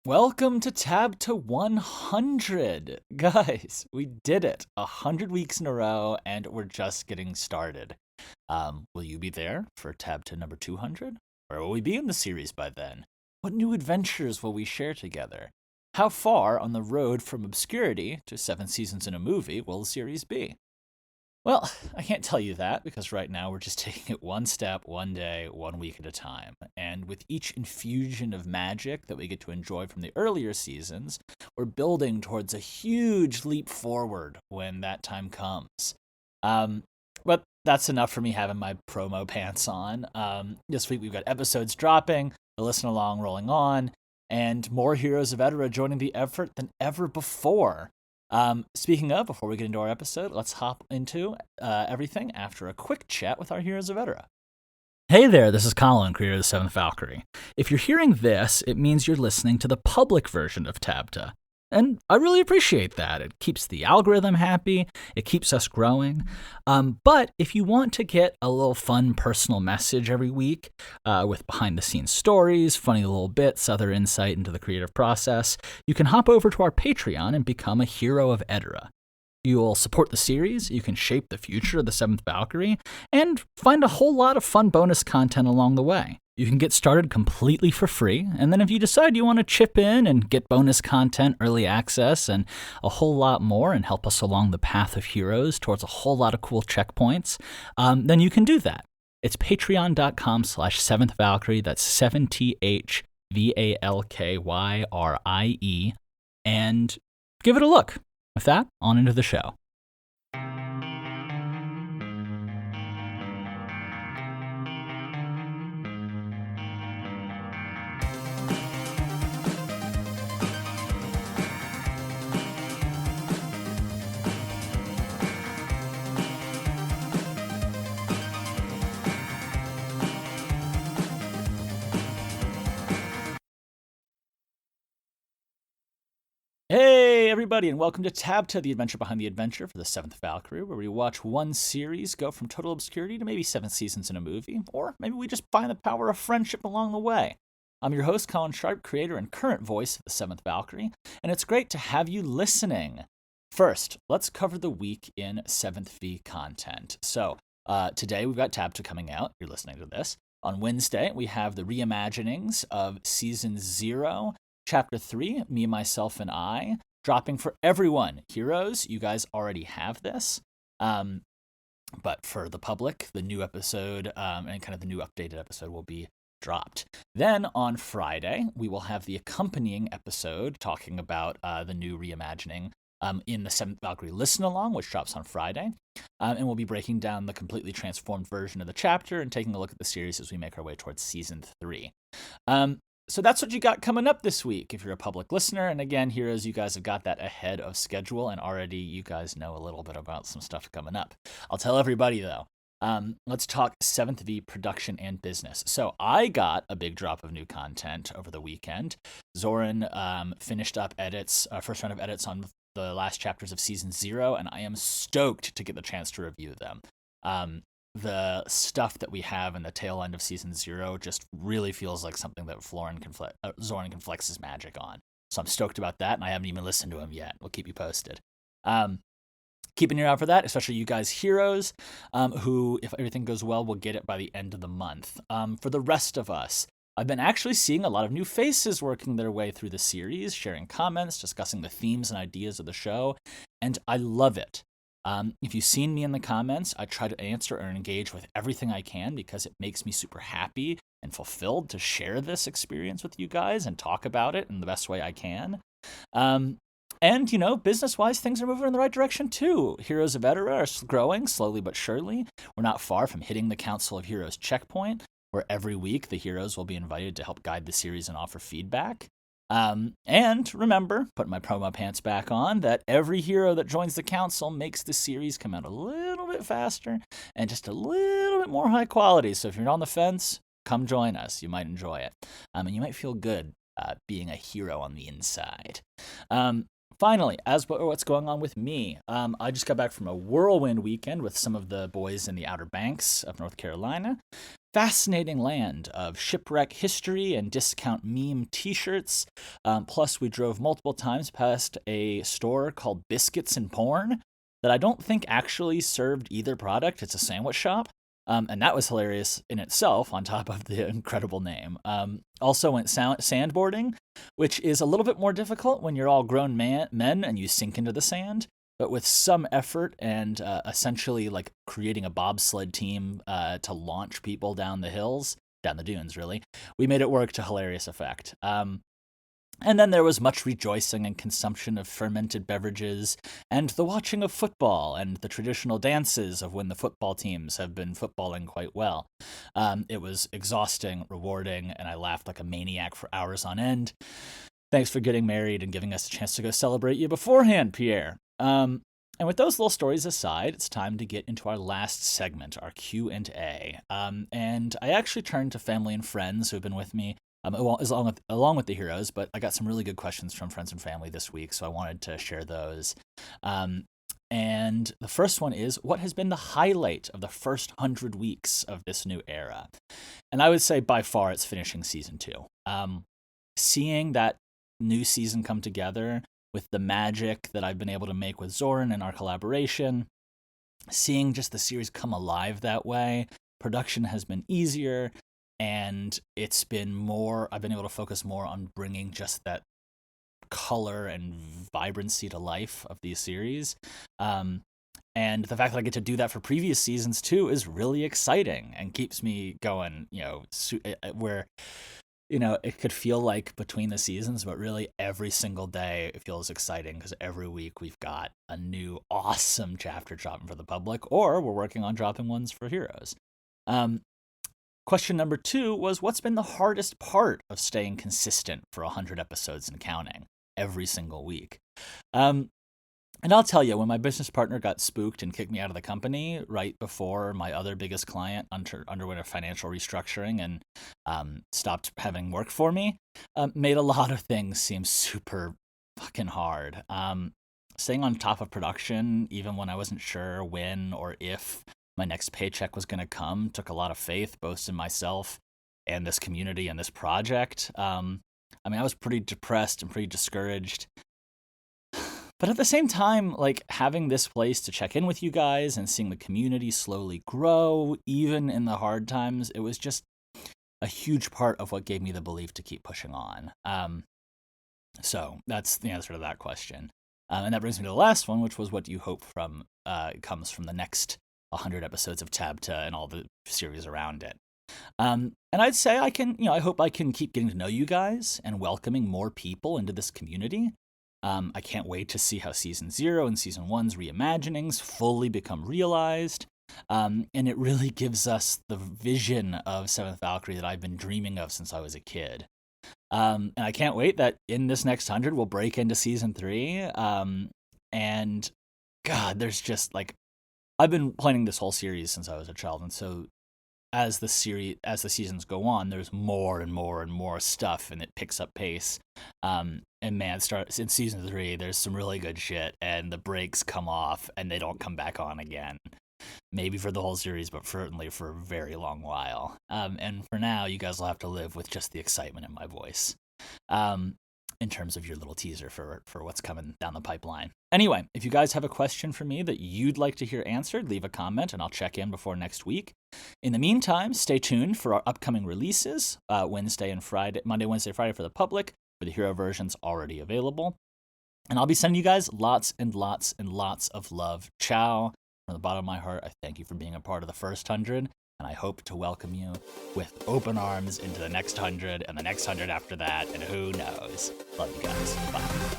Welcome to TABTA 100. Guys, we did it. 100 weeks in a row, and we're just getting started. Will you be there for TABTA number 200? Where will we be in the series by then? What new adventures will we share together? How far on the road from obscurity to 7 seasons in a movie will the series be? Well, I can't tell you that because right now we're just taking it one step, one day, one week at a time. And with each infusion of magic that we get to enjoy from the earlier seasons, we're building towards a huge leap forward when that time comes. Um, but that's enough for me having my promo pants on. This week we've got episodes dropping, the listen along rolling on, and more Heroes of Edara joining the effort than ever before. Speaking of, before we get into our episode, let's hop into everything after a quick chat with our Heroes of Edara. Hey there, this is Colin, creator of the 7th Valkyrie. If you're hearing this, it means you're listening to the public version of TABTA. And I really appreciate that. It keeps the algorithm happy, it keeps us growing. But if you want to get a little fun personal message every week with behind-the-scenes stories, funny little bits, other insight into the creative process, you can hop over to our Patreon and become a Hero of Edara. You'll support the series, you can shape the future of the 7th Valkyrie, and find a whole lot of fun bonus content along the way. You can get started completely for free, and then if you decide you want to chip in and get bonus content, early access, and a whole lot more and help us along the path of heroes towards a whole lot of cool checkpoints, then you can do that. It's patreon.com/7th Valkyrie, that's 7THVALKYRIE, and give it a look. With that, on into the show. Hey, everybody, and welcome to TABTA, the adventure behind the adventure for the 7th Valkyrie, where we watch one series go from total obscurity to maybe 7 seasons in a movie, or maybe we just find the power of friendship along the way. I'm your host, Colin Sharp, creator and current voice of the 7th Valkyrie, and it's great to have you listening. First, let's cover the week in 7th V content. So, today we've got TABTA coming out. You're listening to this. On Wednesday, we have the reimaginings of Season 0, Chapter 3, Me, Myself, and I, dropping for everyone. Heroes, you guys already have this. But for the public, the new episode and kind of the new updated episode will be dropped. Then on Friday, we will have the accompanying episode talking about the new reimagining in the 7th Valkyrie Listen Along, which drops on Friday. And we'll be breaking down the completely transformed version of the chapter and taking a look at the series as we make our way towards Season 3. So that's what you got coming up this week if you're a public listener. And again, Heroes, you guys have got that ahead of schedule, and already you guys know a little bit about some stuff coming up. I'll tell everybody, though. Let's talk 7th V production and business. So I got a big drop of new content over the weekend. Zoran finished up edits, first round of edits on the last chapters of Season 0, and I am stoked to get the chance to review them. The stuff that we have in the tail end of Season 0 just really feels like something that Zoran can flex his magic on. So I'm stoked about that, and I haven't even listened to him yet. We'll keep you posted. Keep an ear out for that, especially you guys Heroes, who, if everything goes well, will get it by the end of the month. For the rest of us, I've been actually seeing a lot of new faces working their way through the series, sharing comments, discussing the themes and ideas of the show, and I love it. If you've seen me in the comments, I try to answer and engage with everything I can because it makes me super happy and fulfilled to share this experience with you guys and talk about it in the best way I can. And, business-wise, things are moving in the right direction, too. Heroes of Edara are growing, slowly but surely. We're not far from hitting the Council of Heroes checkpoint, where every week the heroes will be invited to help guide the series and offer feedback. And remember, putting my promo pants back on, that every hero that joins the council makes the series come out a little bit faster and just a little bit more high quality. So if you're on the fence, come join us. You might enjoy it. And you might feel good being a hero on the inside. Finally, as for what's going on with me, I just got back from a whirlwind weekend with some of the boys in the Outer Banks of North Carolina. fascinating land of shipwreck history and discount meme t-shirts. Plus, we drove multiple times past a store called Biscuits and Porn that I don't think actually served either product. It's a sandwich shop. And that was hilarious in itself, on top of the incredible name. Also went sandboarding, which is a little bit more difficult when you're all grown men and you sink into the sand. But with some effort and essentially like creating a bobsled team to launch people down the hills, down the dunes, really, we made it work to hilarious effect. And then there was much rejoicing and consumption of fermented beverages, and the watching of football, and the traditional dances of when the football teams have been footballing quite well. It was exhausting, rewarding, and I laughed like a maniac for hours on end. Thanks for getting married and giving us a chance to go celebrate you beforehand, Pierre. And with those little stories aside, it's time to get into our last segment, our Q&A. And I actually turned to family and friends who have been with me along with the heroes, but I got some really good questions from friends and family this week, so I wanted to share those. And the first one is, what has been the highlight of the first 100 weeks of this new era? And I would say by far it's finishing season 2. Seeing that new season come together with the magic that I've been able to make with Zoran and our collaboration, seeing just the series come alive that way, production has been easier. And it's been more, I've been able to focus more on bringing just that color and vibrancy to life of these series. And the fact that I get to do that for previous seasons too is really exciting and keeps me going, where, it could feel like between the seasons, but really every single day it feels exciting because every week we've got a new awesome chapter dropping for the public, or we're working on dropping ones for heroes. Question number 2 was, what's been the hardest part of staying consistent for 100 episodes and counting every single week? And I'll tell you, when my business partner got spooked and kicked me out of the company right before my other biggest client underwent a financial restructuring and stopped having work for me, made a lot of things seem super fucking hard. Staying on top of production, even when I wasn't sure when or if my next paycheck was going to come, took a lot of faith, both in myself and this community and this project. I was pretty depressed and pretty discouraged. But at the same time, like, having this place to check in with you guys and seeing the community slowly grow, even in the hard times, it was just a huge part of what gave me the belief to keep pushing on. So that's the answer to that question. And that brings me to the last one, which was, what do you hope comes from the next 100 episodes of TABTA and all the series around it. And I'd say I hope I can keep getting to know you guys and welcoming more people into this community. I can't wait to see how Season 0 and Season 1's reimaginings fully become realized. And it really gives us the vision of 7th Valkyrie that I've been dreaming of since I was a kid. And I can't wait that in this next 100 we'll break into Season 3. And God, there's just like, I've been planning this whole series since I was a child, and so as the seasons go on, there's more and more and more stuff, and it picks up pace. And man, starts in Season 3, there's some really good shit, and the brakes come off, and they don't come back on again. Maybe for the whole series, but certainly for a very long while. And for now, you guys will have to live with just the excitement in my voice. In terms of your little teaser for what's coming down the pipeline. Anyway, if you guys have a question for me that you'd like to hear answered, leave a comment and I'll check in before next week. In the meantime, stay tuned for our upcoming releases, Monday, Wednesday, Friday for the public, with the hero versions already available. And I'll be sending you guys lots and lots and lots of love. Ciao. From the bottom of my heart, I thank you for being a part of the first 100. And I hope to welcome you with open arms into the next 100 and the next 100 after that, and who knows. Love you guys. Bye.